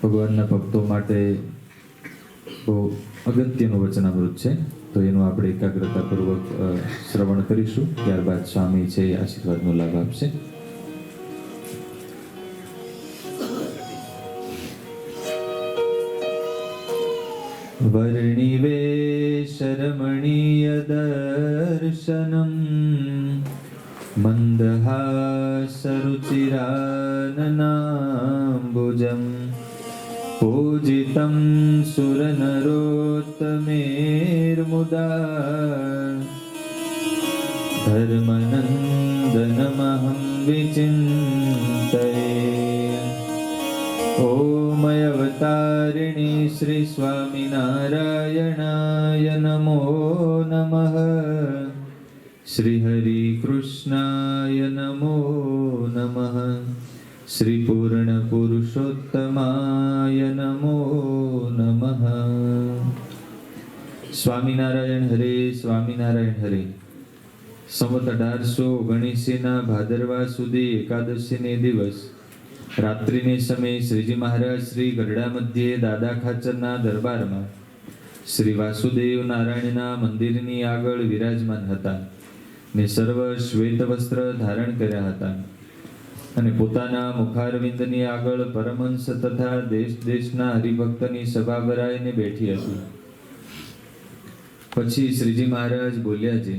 ભગવાનના ભક્તો માટે બહુ અગત્યનું વચનામૃત છે, તો એનું આપણે એકાગ્રતાપૂર્વક શ્રવણ કરીશું. ત્યારબાદ સ્વામી છે એ આશીર્વાદનો લાભ આપશે. વર્ણિવેશરમણીય દર્શનમ મંદહાસરુચિરાનનાંબુજમ પૂજિतं સુરનરોત્તમેર્મુદા ધર્મનંદનમહં વિચિંતયે. ઓમ અવતારિણી શ્રી સ્વામિનારાયણાય નમો નમઃ. શ્રી હરિ કૃષ્ણાય નમો નમઃ. શ્રી પૂર્ણ પુરુષોત્તમાય નમો નમઃ. સ્વામિનારાયણ હરે, સ્વામિનારાયણ હરે. સંવત 1879 ભાદરવા સુધી એકાદશીને દિવસ રાત્રિને સમયે શ્રીજી મહારાજ શ્રી ગરડા મધ્યે દાદા ખાચરના દરબારમાં શ્રી વાસુદેવ નારાયણના મંદિરની આગળ વિરાજમાન હતા ને સર્વ શ્વેત વસ્ત્ર ધારણ કર્યા હતા અને પોતાના મુખારવિંદની આગળ પરમહંસ તથા દેશ દેશના હરિભક્તની સભા ભરાઈને બેઠી હતી. પછી શ્રીજી મહારાજ બોલ્યા છે,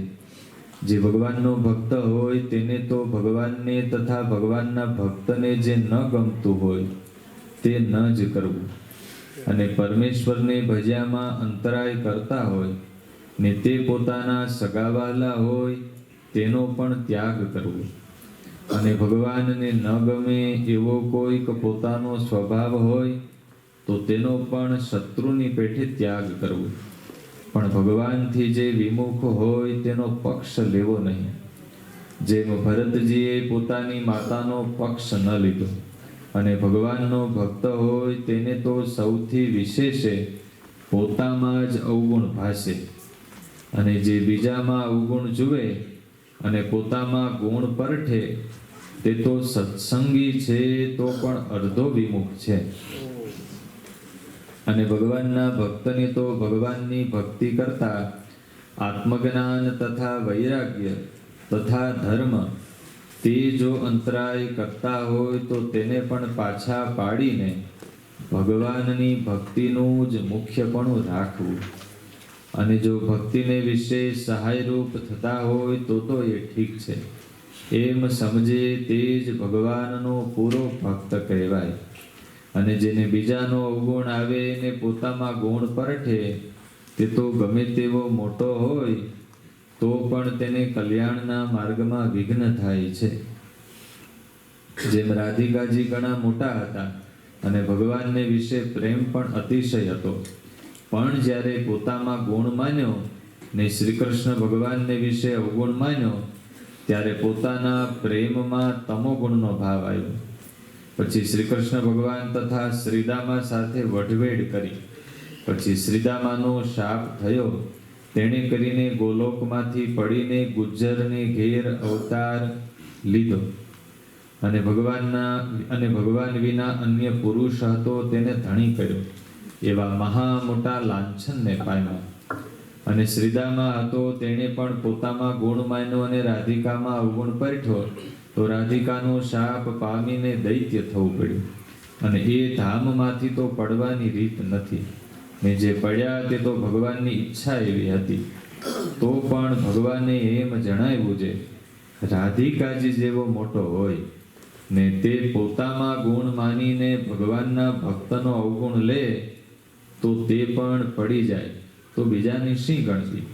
જે ભગવાનનો ભક્ત હોય તેને તો ભગવાનને તથા ભગવાનના ભક્તને જે ન ગમતું હોય તે ન જ કરવું, અને પરમેશ્વરને ભજ્યામાં અંતરાય કરતા હોય ને તે પોતાના સગાવાલા હોય તેનો પણ ત્યાગ કરવો, અને ભગવાનને ન ગમે એવો કોઈક પોતાનો સ્વભાવ હોય તો તેનો પણ શત્રુની પેઠે ત્યાગ કરવો, પણ ભગવાનથી જે વિમુખ હોય તેનો પક્ષ લેવો નહીં. જેમ ભરતજીએ પોતાની માતાનો પક્ષ ન લીધો અને ભગવાનનો ભક્ત હોય તેને તો સૌથી વિશેષે પોતામાં જ અવગુણ ભાસે, અને જે બીજામાં અવગુણ જુએ અને પોતામાં ગુણ પરઠે તે તો સત્સંગી છે તો પણ અર્ધો વિમુખ છે. અને ભગવાનના ભક્તને તો ભગવાનની ભક્તિ કરતા આત્મજ્ઞાન તથા વૈરાગ્ય તથા ધર્મ તે જો અંતરાય કરતા હોય તો તેને પણ પાછા પાડીને ભગવાનની ભક્તિનું જ મુખ્યપણું રાખવું, અને જો ભક્તિને વિશે સહાયરૂપ થતા હોય તો એ ઠીક છે, એમ સમજે તે જ ભગવાનનો પૂરો ભક્ત કહેવાય. અને જેને બીજાનો અવગુણ આવે ને પોતામાં ગુણ પરઠે તે તો ગમે તેવો મોટો હોય તો પણ તેને કલ્યાણના માર્ગમાં વિઘ્ન થાય છે. જેમ રાધિકાજી ઘણા મોટા હતા અને ભગવાનને વિશે પ્રેમ પણ અતિશય હતો, પણ જ્યારે પોતામાં ગુણ માન્યો ને શ્રી કૃષ્ણ ભગવાનને વિશે અવગુણ માન્યો ત્યારે પોતાના પ્રેમમાં તમોગુણનો ભાવ આવ્યો. પછી શ્રી કૃષ્ણ ભગવાન તથા શ્રીદામા સાથે વઢવેડ કરી. પછી શ્રીદામાનો શાપ થયો, તેણે કરીને ગોલોકમાંથી પડીને ગુજ્જરને ઘેર અવતાર લીધો, અને ભગવાન વિના અન્ય પુરુષ હતો તેને ધણી કર્યો, એવા મહા મોટા લાંછનને પામ્યા. અને શ્રીદામા હતો તેણે પણ પોતામાં ગુણ માન્યો અને રાધિકામાં અવગુણ પરઠ્યો તો રાધિકાનો શાપ પામીને દૈત્ય થવું પડ્યું, અને એ ધામમાંથી તો પડવાની રીત નથી, ને જે પડ્યા તે તો ભગવાનની ઈચ્છા એવી હતી. તો પણ ભગવાને એમ જણાવ્યું છે, રાધિકાજી જેવો મોટો હોય ને તે પોતામાં ગુણ માનીને ભગવાનના ભક્તનો અવગુણ લે તો તે પણ પડી જાય તો બીજાની શી ગણતી.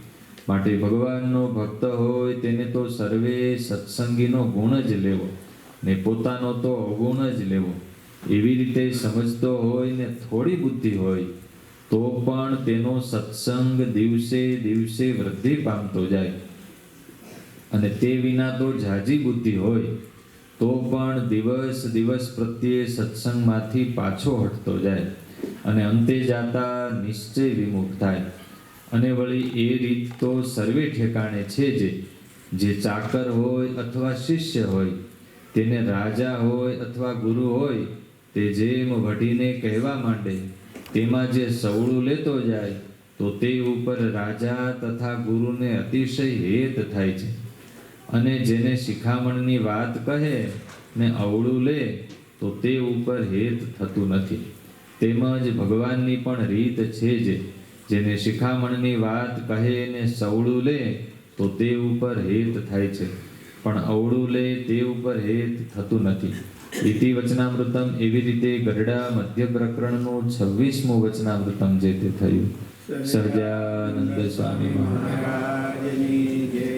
માટે ભગવાનનો ભક્ત હોય તેને તો સર્વે સત્સંગીનો ગુણ જ લેવો ને પોતાનો તો અવગુણ જ લેવો. એવી રીતે સમજતો હોય ને થોડી બુદ્ધિ હોય તો પણ તેનો સત્સંગ દિવસે દિવસે વૃદ્ધિ પામતો જાય, અને તે વિના તો ઝાઝી બુદ્ધિ હોય તો પણ દિવસ દિવસ પ્રત્યે સત્સંગમાંથી પાછો હટતો જાય, અને અંતે જાતા નિશ્ચય વિમુખ થાય. અને વળી એ રીત તો સર્વે ઠેકાણે છે જે ચાકર હોય અથવા શિષ્ય હોય તેને રાજા હોય અથવા ગુરુ હોય તે જેમ વઢીને કહેવા માંડે તેમાં જે સવળું લેતો જાય તો તે ઉપર રાજા તથા ગુરુને અતિશય હેત થાય છે. અને જેને શિખામણની વાત કહે ને અવળું લે તો તે ઉપર હેત થતું નથી. તેમજ ભગવાનની પણ રીત છે જ, જેને શિખામણની વાત કહે ને સવળું લે તો તે ઉપર હેત થાય છે, પણ અવળું લે તે ઉપર હેત થતું નથી. ઇતિ વચનામૃતમ. એવી રીતે ગરડા મધ્ય પ્રકરણનું 26મું વચનામૃતમ જે તે થયું. સહજાનંદ સ્વામી મહારાજની જય.